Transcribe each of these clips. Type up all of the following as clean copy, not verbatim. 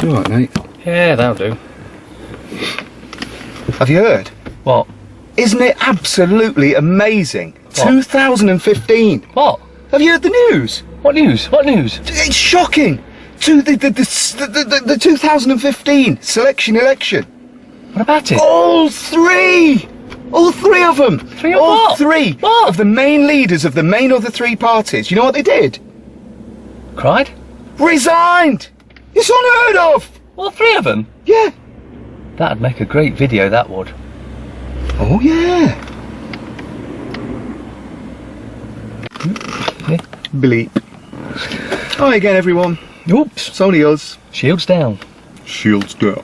All right, mate. Yeah, that'll do. Have you heard? What? Isn't it absolutely amazing? What? 2015. What? Have you heard the news? What news? What news? It's shocking. To the 2015 selection election. What about it? All three of them. Three of All what? three What? of the main leaders of the main other three parties. You know what they did? Cried? Resigned. It's unheard of. All three of them? Yeah. That'd make a great video, that would. Oh yeah. Yeah. Bleep. Hi again, everyone. Oops. It's only us. Shields down. Shields down.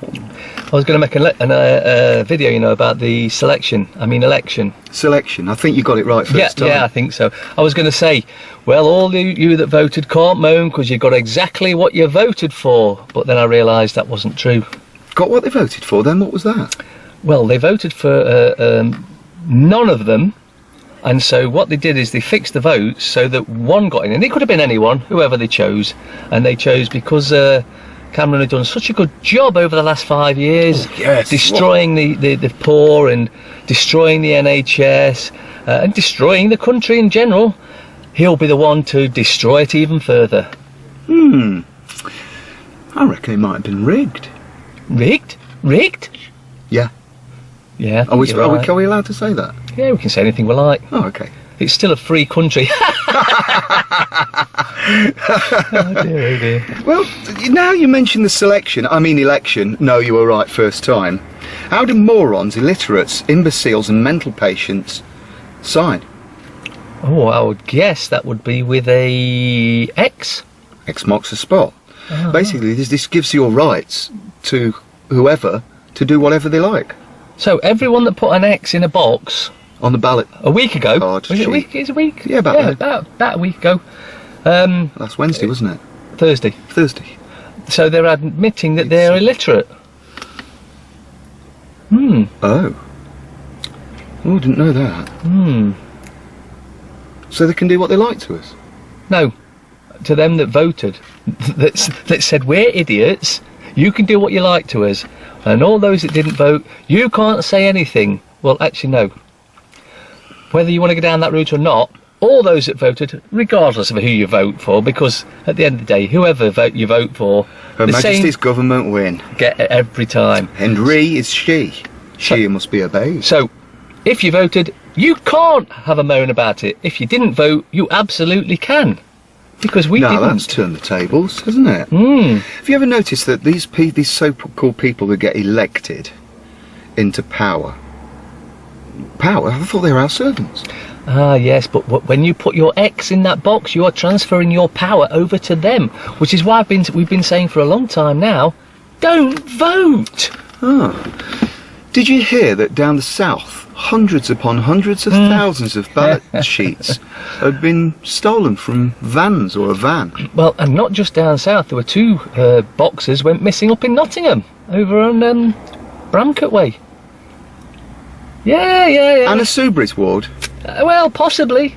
I was going to make a video, you know, about the election. Selection. I think you got it right first time. Yeah, I think so. I was going to say, well, all you that voted can't moan because you got exactly what you voted for. But then I realised that wasn't true. Got what they voted for then? What was that? Well, they voted for none of them. And so what they did is they fixed the votes so that one got in. And it could have been anyone, whoever they chose. And they chose because Cameron had done such a good job over the last 5 years. Oh, yes. Destroying the poor and destroying the NHS and destroying the country in general. He'll be the one to destroy it even further. I reckon it might have been rigged. Rigged? Rigged? Yeah. Yeah. Are we allowed to say that? Yeah, we can say anything we like. Oh, okay. It's still a free country. Oh dear, oh dear. Well, now you mention the election, no, you were right first time. How do morons, illiterates, imbeciles and mental patients sign? Oh, I would guess that would be with a X. X marks the spot. Oh. Basically, this gives your rights to whoever to do whatever they like. So everyone that put an X in a box On the ballot. a week ago. Card Was it a sheet. week? It's a week. Yeah, about yeah, that. about a week ago. Last Wednesday, wasn't it? Thursday. Thursday. So they're admitting that they're illiterate. Oh, I didn't know that. So they can do what they like to us? No, to them that voted, that said we're idiots. You can do what you like to us, and all those that didn't vote, you can't say anything. Well, actually, no. Whether you want to go down that route or not, all those that voted, regardless of who you vote for, because at the end of the day, whoever you vote for, Her the Majesty's same government win. get it every time. And re is she. She must be obeyed. So, if you voted, you can't have a moan about it. If you didn't vote, you absolutely can. Because we No, didn't. that's turned the tables, hasn't it? Have you ever noticed that these so-called people that get elected into power, I thought they were our servants. Ah, yes, but when you put your X in that box, you are transferring your power over to them, which is why we've been saying for a long time now, don't vote. Did you hear that down the south, hundreds upon hundreds of thousands of ballot sheets had been stolen from vans or a van? Well, and not just down south, there were two boxes went missing up in Nottingham, over on Bramcote Way. Yeah. Anna Soubry's ward, Well, possibly.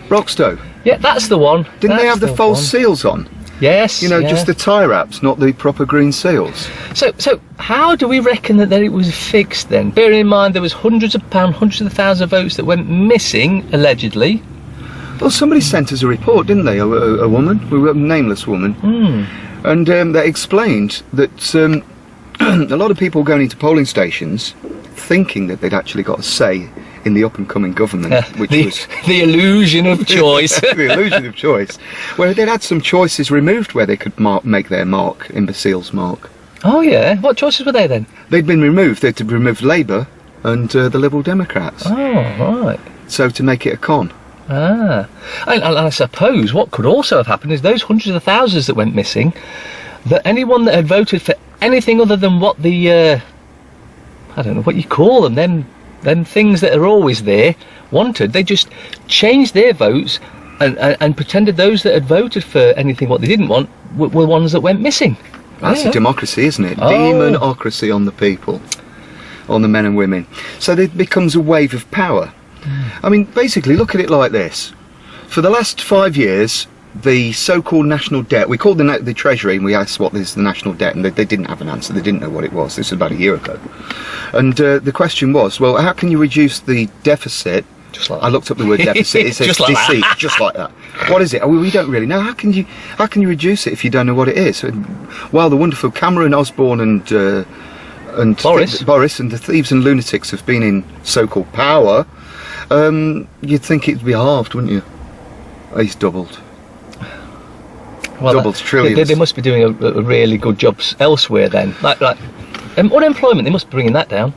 Roxtowe. Yeah, that's the one. Didn't they That's have the false one. seals on? Yes. You know, yeah. just the tie wraps, not the proper green seals. So how do we reckon that it was fixed then? Bearing in mind there was hundreds of thousands of votes that went missing, allegedly. Well, somebody sent us a report, didn't they? A woman, a nameless woman. And they explained that a lot of people going into polling stations thinking that they'd actually got a say in the up-and-coming government, which was the illusion of choice. the illusion of choice, where they'd had some choices removed where they could make their mark, imbeciles mark. Oh yeah, what choices were they then? They'd been removed. They'd removed Labour and the Liberal Democrats. Oh right. So to make it a con. And I suppose what could also have happened is those hundreds of thousands that went missing, that anyone that had voted for anything other than what the I don't know what you call them, them things that are always there, wanted, they just changed their votes and pretended those that had voted for anything what they didn't want were ones that went missing. That's a democracy, isn't it? Oh. Demonocracy on the people, on the men and women. So it becomes a wave of power. I mean, basically, look at it like this. For the last 5 years, the so-called national debt. We called the Treasury and we asked what is the national debt, and they didn't have an answer. They didn't know what it was. This was about a year ago. And the question was, well, how can you reduce the deficit? Just like I looked up the word deficit. It says Just like deceit, that. just like that. What is it? We don't really know. How can you reduce it if you don't know what it is? Well, the wonderful Cameron, Osborne, and Boris and the thieves and lunatics have been in so-called power. You'd think it'd be halved, wouldn't you? He's doubled. Well, doubled trillions. They must be doing a really good job elsewhere then. Like unemployment, they must be bringing that down.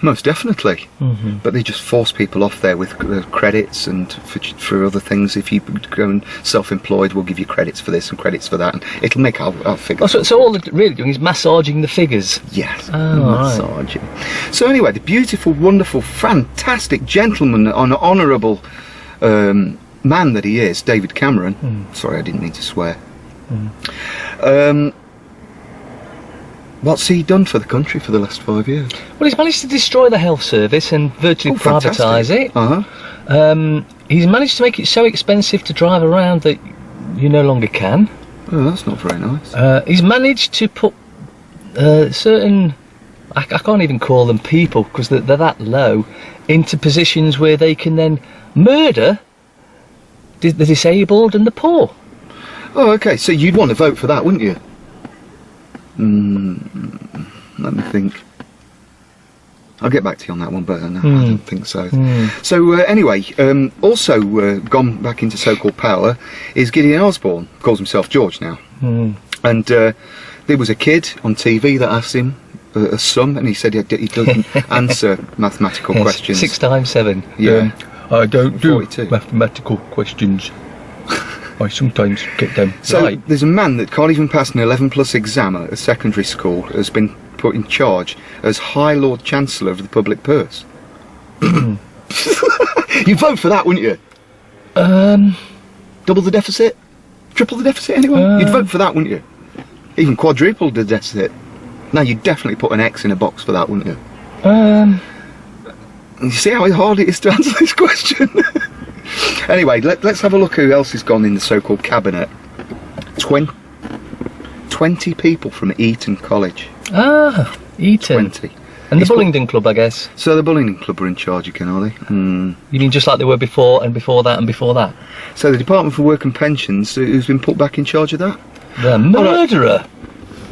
Most definitely. Mm-hmm. But they just force people off there with credits and for other things. If you go and self-employed, we'll give you credits for this and credits for that, and it'll make our figures. Oh, so all they're really doing is massaging the figures. Yes, massaging. Right. So anyway, the beautiful, wonderful, fantastic gentleman, honourable man that he is, David Cameron. Sorry, I didn't mean to swear. What's he done for the country for the last 5 years? Well, he's managed to destroy the health service and virtually privatise it. Uh-huh. He's managed to make it so expensive to drive around that you no longer can. Oh, that's not very nice. He's managed to put certain... I can't even call them people because they're that low, into positions where they can then murder the disabled and the poor. Oh, okay. So you'd want to vote for that, wouldn't you? Let me think. I'll get back to you on that one, but no, I don't think so. So anyway, also gone back into so-called power is Gideon Osborne. Calls himself George now. And there was a kid on TV that asked him a sum, and he said he doesn't answer mathematical questions. 6 times 7. Yeah. I don't 42. do mathematical questions. I sometimes get them So right. there's a man that can't even pass an 11+ exam at a secondary school has been put in charge as High Lord Chancellor of the public purse. You'd vote for that, wouldn't you? Double the deficit? Triple the deficit, anyone? You'd vote for that, wouldn't you? Even quadruple the deficit. No, you'd definitely put an X in a box for that, wouldn't you? You see how hard it is to answer this question? Anyway, let's have a look who else has gone in the so-called cabinet. 20 people from Eton College. Ah, Eton. 20. And the Bullingdon Club, I guess. So the Bullingdon Club are in charge again, are they? You mean just like they were before, and before that, and before that? So the Department for Work and Pensions, who's been put back in charge of that? The murderer.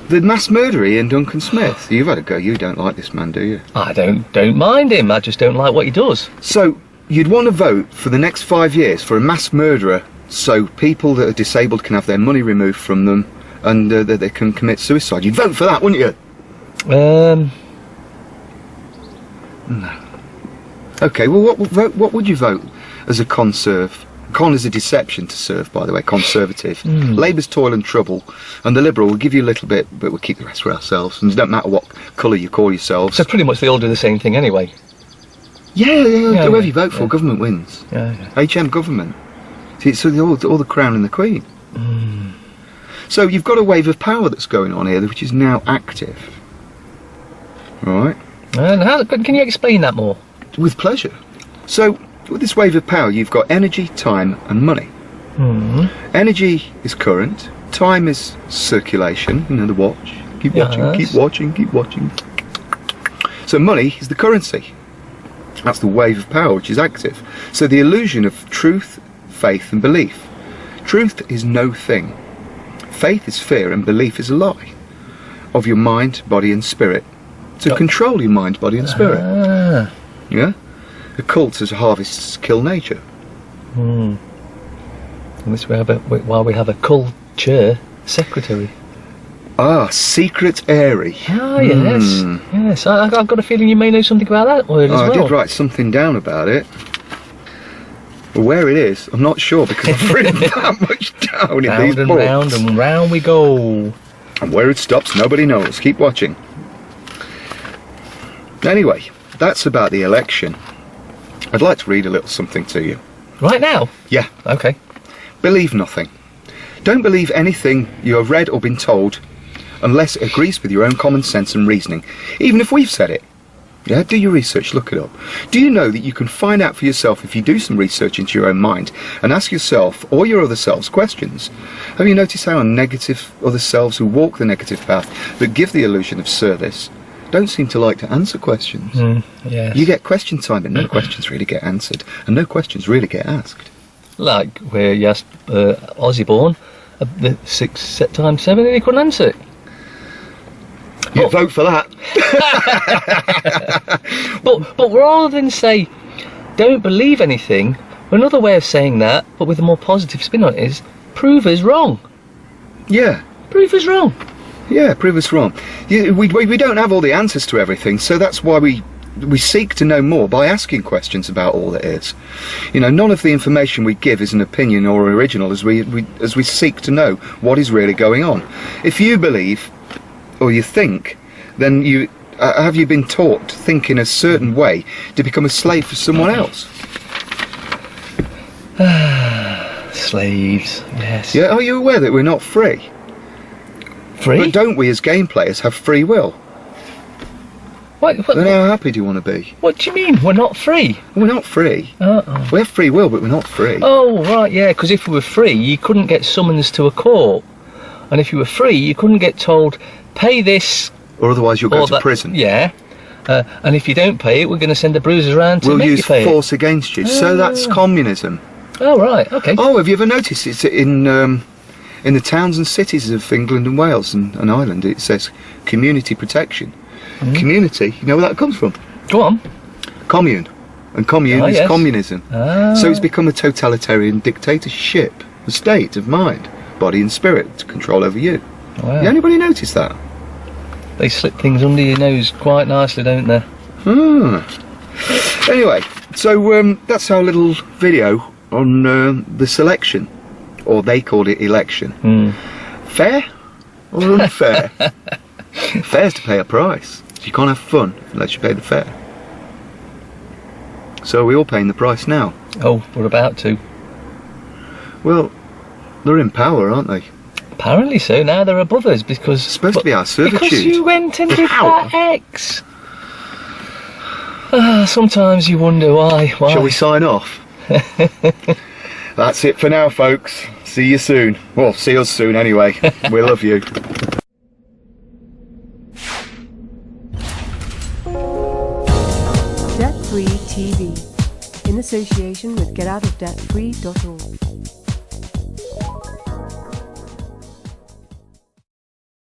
The mass murderer Ian Duncan Smith. You've had a go. You don't like this man, do you? I don't mind him. I just don't like what he does. So you'd want to vote for the next 5 years for a mass murderer, so people that are disabled can have their money removed from them, and that they can commit suicide. You'd vote for that, wouldn't you? No. Okay. Well, what would you vote as a conserve? Con is a deception to serve, by the way. Conservative. Labour's toil and trouble, and the Liberal will give you a little bit, but we'll keep the rest for ourselves. And it don't matter what colour you call yourselves. So pretty much they all do the same thing anyway. Yeah, whoever you vote for, government wins. Yeah. HM government. See, so all the crown and the queen. So you've got a wave of power that's going on here, which is now active. Right? And how can you explain that more? With pleasure. So with this wave of power, you've got energy, time, and money. Energy is current. Time is circulation. You know, the watch. Keep watching. Keep watching. Keep watching. So money is the currency. That's the wave of power which is active. So the illusion of truth, faith, and belief. Truth is no thing. Faith is fear, and belief is a lie. Of your mind, body, and spirit. To control your mind, body, and spirit. Yeah? The cults as harvests kill nature. And this while we have a culture secretary. Ah, secret airy. Ah, yes. Yes, I've got a feeling you may know something about that word as well. I did write something down about it. But where it is, I'm not sure, because I've written that much down in these books. Round and round we go. And where it stops, nobody knows. Keep watching. Anyway, that's about the election. I'd like to read a little something to you. Right now? Yeah. Okay. Believe nothing. Don't believe anything you have read or been told unless it agrees with your own common sense and reasoning, even if we've said it. Yeah, do your research, look it up. Do you know that you can find out for yourself if you do some research into your own mind and ask yourself or your other selves questions? Have you noticed how negative other selves who walk the negative path, that give the illusion of service, don't seem to like to answer questions? Yes. You get question time, but no questions really get answered, and no questions really get asked. Like where you asked Ozzy the 6 times 7 and he couldn't answer it. You vote for that. But rather than say, don't believe anything, another way of saying that, but with a more positive spin on it, is prove us wrong. Yeah. Prove us wrong. Yeah, prove us wrong. We don't have all the answers to everything, so that's why we seek to know more by asking questions about all that is. You know, none of the information we give is an opinion or original as we seek to know what is really going on. If you believe, or you think, then have you been taught to think in a certain way to become a slave for someone else? Slaves, yes. Yeah, are you aware that we're not free? Free? But don't we as game players have free will? What, Then how happy do you want to be? what do you mean, we're not free? We're not free. Uh-oh. We have free will, but we're not free. Oh, right, yeah, because if we were free, you couldn't get summons to a court. And if you were free, you couldn't get told, pay this. Or otherwise you'll go or to that, prison. Yeah. And if you don't pay it, we're going to send the bruisers around to We'll make use you pay force against you. So that's communism. it. Oh, right, okay. Oh, have you ever noticed it's in the towns and cities of England and Wales and Ireland, it says community protection. Community, you know where that comes from? Go on. Commune. And commune is yes. communism. Ah. So it's become a totalitarian dictatorship, a state of mind, body and spirit to control over you. Wow. Did anybody notice that? They slip things under your nose quite nicely, don't they? Anyway, so that's our little video on the selection, or they called it election. Fair or unfair? Fair's to pay a price. You can't have fun unless you pay the fare. So are we all paying the price now? Oh, we're about to. Well, they're in power, aren't they? Apparently so. Now they're above us because... It's supposed to be our servitude. Because you went and did How? that X. Sometimes you wonder why. Shall we sign off? That's it for now, folks. See you soon. Well, see us soon anyway. We love you. Debt Free TV, in association with GetOutOfDebtFree.org.